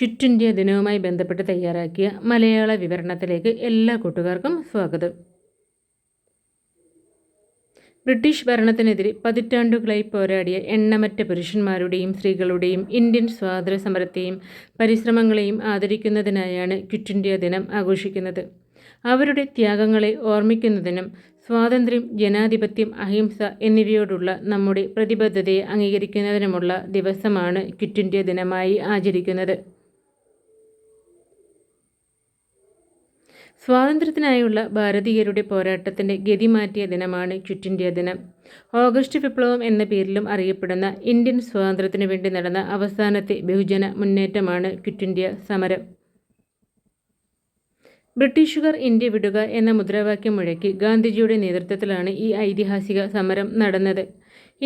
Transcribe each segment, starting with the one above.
Quit India ദിനവുമായി ബന്ധപ്പെട്ട് തയ്യാറാക്കിയ മലയാള വിവരണത്തിലേക്ക് എല്ലാ കൂട്ടുകാർക്കും സ്വാഗതം. ബ്രിട്ടീഷ് ഭരണത്തിനെതിരെ പതിറ്റാണ്ടുകളായി പോരാടിയ എണ്ണമറ്റ പുരുഷന്മാരുടെയും സ്ത്രീകളുടെയും ഇന്ത്യൻ സ്വാതന്ത്ര്യ സമരത്തെയും പരിശ്രമങ്ങളെയും ആദരിക്കുന്നതിനായാണ് ക്വിറ്റ് ഇന്ത്യ ദിനം ആഘോഷിക്കുന്നത്. അവരുടെ ത്യാഗങ്ങളെ ഓർമ്മിക്കുന്നതിനും സ്വാതന്ത്ര്യം, ജനാധിപത്യം, അഹിംസ എന്നിവയോടുള്ള നമ്മുടെ പ്രതിബദ്ധതയെ അംഗീകരിക്കുന്നതിനുമുള്ള ദിവസമാണ് ക്വിറ്റ് ഇന്ത്യ ദിനമായി ആചരിക്കുന്നത്. സ്വാതന്ത്ര്യത്തിനായുള്ള ഭാരതീയരുടെ പോരാട്ടത്തിൻ്റെ ഗതി മാറ്റിയ ദിനമാണ് ക്വിറ്റ് ഇന്ത്യ ദിനം. ഓഗസ്റ്റ് വിപ്ലവം എന്ന പേരിലും അറിയപ്പെടുന്ന ഇന്ത്യൻ സ്വാതന്ത്ര്യത്തിനു വേണ്ടി നടന്ന അവസാനത്തെ ബഹുജന മുന്നേറ്റമാണ് ക്വിറ്റ് ഇന്ത്യ സമരം. ബ്രിട്ടീഷുകാർ ഇന്ത്യ വിടുക എന്ന മുദ്രാവാക്യം മുഴക്കി ഗാന്ധിജിയുടെ നേതൃത്വത്തിലാണ് ഈ ഐതിഹാസിക സമരം നടന്നത്.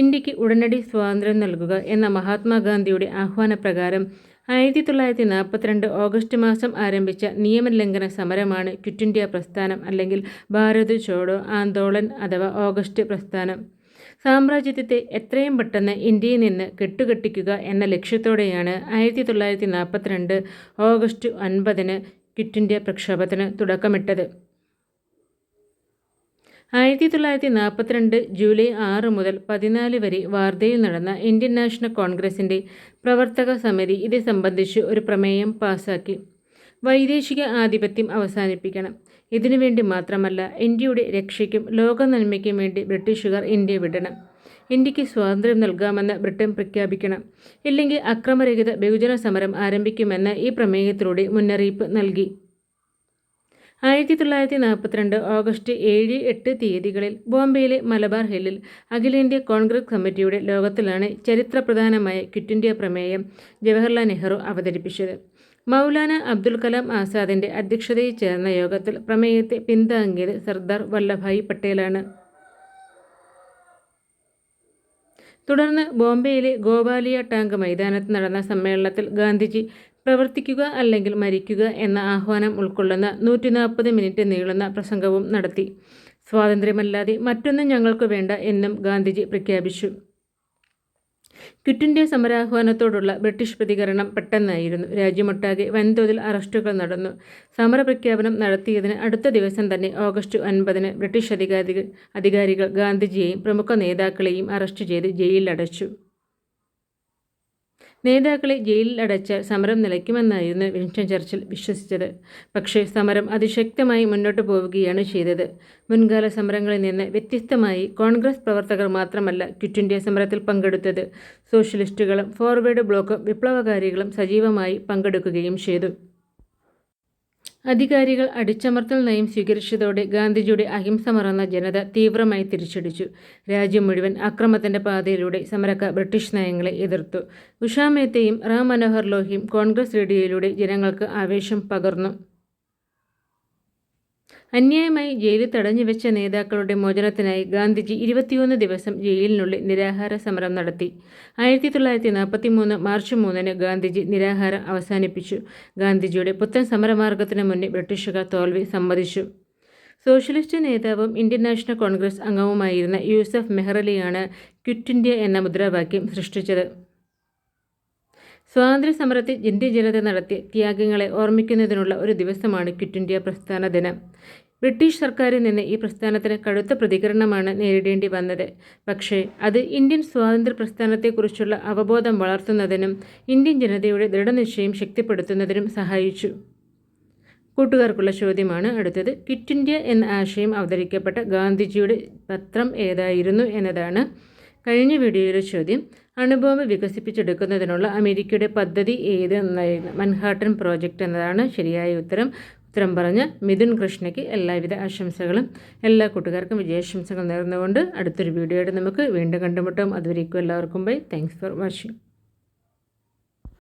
ഇന്ത്യക്ക് ഉടനടി സ്വാതന്ത്ര്യം നൽകുക എന്ന മഹാത്മാഗാന്ധിയുടെ ആഹ്വാനപ്രകാരം 1942 ഓഗസ്റ്റ് മാസം ആരംഭിച്ച നിയമലംഘന സമരമാണ് ക്വിറ്റ് ഇന്ത്യ പ്രസ്ഥാനം അല്ലെങ്കിൽ ഭാരത് ചോഡോ ആന്തോളൻ അഥവാ ഓഗസ്റ്റ് പ്രസ്ഥാനം. സാമ്രാജ്യത്വത്തെ എത്രയും പെട്ടെന്ന് ഇന്ത്യയിൽ നിന്ന് കെട്ടുകെട്ടിക്കുക എന്ന ലക്ഷ്യത്തോടെയാണ് 1942 ഓഗസ്റ്റ് 9 ക്വിറ്റ് ഇന്ത്യ പ്രക്ഷോഭത്തിന് തുടക്കമിട്ടത്. 1942 ജൂലൈ 6 മുതൽ 14 വരെ വാർധയിൽ നടന്ന ഇന്ത്യൻ നാഷണൽ കോൺഗ്രസിൻ്റെ പ്രവർത്തക സമിതി ഇത് സംബന്ധിച്ച് ഒരു പ്രമേയം പാസാക്കി. വൈദേശിക ആധിപത്യം അവസാനിപ്പിക്കണം. ഇതിനുവേണ്ടി മാത്രമല്ല, ഇന്ത്യയുടെ രക്ഷയ്ക്കും ലോക നന്മയ്ക്കും വേണ്ടി ബ്രിട്ടീഷുകാർ ഇന്ത്യ വിടണം. ഇന്ത്യക്ക് സ്വാതന്ത്ര്യം നൽകാമെന്ന് ബ്രിട്ടൻ പ്രഖ്യാപിക്കണം. ഇല്ലെങ്കിൽ അക്രമരഹിത ബഹുജന സമരം ആരംഭിക്കുമെന്ന് ഈ പ്രമേയത്തിലൂടെ മുന്നറിയിപ്പ് നൽകി. 1942 ഓഗസ്റ്റ് 7, 8 തീയതികളിൽ ബോംബെയിലെ മലബാർ ഹില്ലിൽ അഖിലേന്ത്യാ കോൺഗ്രസ് കമ്മിറ്റിയുടെ യോഗത്തിലാണ് ചരിത്രപ്രധാനമായ ക്വിറ്റ് ഇന്ത്യ പ്രമേയം ജവഹർലാൽ നെഹ്റു അവതരിപ്പിച്ചത്. മൗലാന അബ്ദുൽ കലാം ആസാദിൻ്റെ അധ്യക്ഷതയിൽ ചേർന്ന യോഗത്തിൽ പ്രമേയത്തെ പിന്താങ്ങിയത് സർദാർ വല്ലഭായ് പട്ടേലാണ്. തുടർന്ന് ബോംബെയിലെ ഗോവാലിയ ടാങ്ക് മൈതാനത്ത് നടന്ന സമ്മേളനത്തിൽ ഗാന്ധിജി പ്രവർത്തിക്കുക അല്ലെങ്കിൽ മരിക്കുക എന്ന ആഹ്വാനം ഉൾക്കൊള്ളുന്ന 140 മിനിറ്റ് നീളുന്ന പ്രസംഗവും നടത്തി. സ്വാതന്ത്ര്യമല്ലാതെ മറ്റൊന്നും ഞങ്ങൾക്ക് വേണ്ട എന്നും ഗാന്ധിജി പ്രഖ്യാപിച്ചു. ക്വിറ്റ് ഇന്ത്യ സമരാഹ്വാനത്തോടുള്ള ബ്രിട്ടീഷ് പ്രതികരണം പെട്ടെന്നായിരുന്നു. രാജ്യമൊട്ടാകെ വൻതോതിൽ അറസ്റ്റുകൾ നടന്നു. സമരപ്രഖ്യാപനം നടത്തിയതിന് അടുത്ത ദിവസം തന്നെ ഓഗസ്റ്റ് 9 ബ്രിട്ടീഷ് അധികാരികൾ ഗാന്ധിജിയെയും പ്രമുഖ നേതാക്കളെയും അറസ്റ്റ് ചെയ്ത് ജയിലിലടച്ചു. നേതാക്കളെ ജയിലിൽ അടച്ചാൽ സമരം നിലയ്ക്കുമെന്നായിരുന്നു വിൻസ്റ്റൺ ചർച്ചിൽ വിശ്വസിച്ചത്. പക്ഷേ സമരം അതിശക്തമായി മുന്നോട്ട് പോവുകയാണ് ചെയ്തത്. മുൻകാല സമരങ്ങളിൽ നിന്ന് വ്യത്യസ്തമായി കോൺഗ്രസ് പ്രവർത്തകർ മാത്രമല്ല ക്വിറ്റ് ഇന്ത്യ സമരത്തിൽ പങ്കെടുത്തത്. സോഷ്യലിസ്റ്റുകളും ഫോർവേഡ് ബ്ലോക്കും വിപ്ലവകാരികളും സജീവമായി പങ്കെടുക്കുകയും ചെയ്തു. അധികാരികൾ അടിച്ചമർത്തൽ നയം സ്വീകരിച്ചതോടെ ഗാന്ധിജിയുടെ അഹിംസ മറന്ന ജനത തീവ്രമായി തിരിച്ചടിച്ചു. രാജ്യം മുഴുവൻ അക്രമത്തിൻ്റെ പാതയിലൂടെ സമരക്കാർ ബ്രിട്ടീഷ് നയങ്ങളെ എതിർത്തു. ഉഷാ മേത്തയും റാം മനോഹർ ലോഹിയും കോൺഗ്രസ് റേഡിയോയിലൂടെ ജനങ്ങൾക്ക് ആവേശം പകർന്നു. അന്യായമായി ജയിലിൽ തടഞ്ഞുവെച്ച നേതാക്കളുടെ മോചനത്തിനായി ഗാന്ധിജി 21 ദിവസം ജയിലിനുള്ളിൽ നിരാഹാര സമരം നടത്തി. 1943 മാർച്ച് 3 ഗാന്ധിജി നിരാഹാരം അവസാനിപ്പിച്ചു. ഗാന്ധിജിയുടെ പുത്തൻ സമരമാർഗത്തിന് മുന്നിൽ ബ്രിട്ടീഷുകാർ തോൽവി സമ്മതിച്ചു. സോഷ്യലിസ്റ്റ് നേതാവും ഇന്ത്യൻ നാഷണൽ കോൺഗ്രസ് അംഗവുമായിരുന്ന യൂസഫ് മെഹ്റലിയാണ് ക്വിറ്റ് ഇന്ത്യ എന്ന മുദ്രാവാക്യം സൃഷ്ടിച്ചത്. സ്വാതന്ത്ര്യ സമരത്തിൽ ഇന്ത്യൻ ജനത നടത്തിയ ത്യാഗങ്ങളെ ഓർമ്മിക്കുന്നതിനുള്ള ഒരു ദിവസമാണ് ക്വിറ്റ് ഇന്ത്യ പ്രസ്ഥാന ദിനം. ബ്രിട്ടീഷ് സർക്കാരിൽ നിന്ന് ഈ പ്രസ്ഥാനത്തിന് കടുത്ത പ്രതികരണമാണ് നേരിടേണ്ടി വന്നത്. പക്ഷേ അത് ഇന്ത്യൻ സ്വാതന്ത്ര്യ പ്രസ്ഥാനത്തെക്കുറിച്ചുള്ള അവബോധം വളർത്തുന്നതിനും ഇന്ത്യൻ ജനതയുടെ ദൃഢനിശ്ചയം ശക്തിപ്പെടുത്തുന്നതിനും സഹായിച്ചു. കൂട്ടുകാർക്കുള്ള ചോദ്യമാണ് അടുത്തത്. ക്വിറ്റ് ഇന്ത്യ എന്ന ആശയം അവതരിക്കപ്പെട്ട ഗാന്ധിജിയുടെ പത്രം ഏതായിരുന്നു എന്നതാണ് കഴിഞ്ഞ വീഡിയോയിലെ ചോദ്യം. അണുബോംബ് വികസിപ്പിച്ചെടുക്കുന്നതിനുള്ള അമേരിക്കയുടെ പദ്ധതി ഏത് എന്നായിരുന്നു? മൻഹാട്ടൻ പ്രോജക്റ്റ് എന്നതാണ് ശരിയായ ഉത്തരം. ഉത്തരം പറഞ്ഞ മിഥുൻ കൃഷ്ണയ്ക്ക് എല്ലാവിധ ആശംസകളും. എല്ലാ കൂട്ടുകാർക്കും വിജയാശംസകൾ നേർന്നുകൊണ്ട് അടുത്തൊരു വീഡിയോയുടെ നമുക്ക് വീണ്ടും കണ്ടുമുട്ടാം. അതുവരേക്കും എല്ലാവർക്കും ബൈ. Thanks for watching.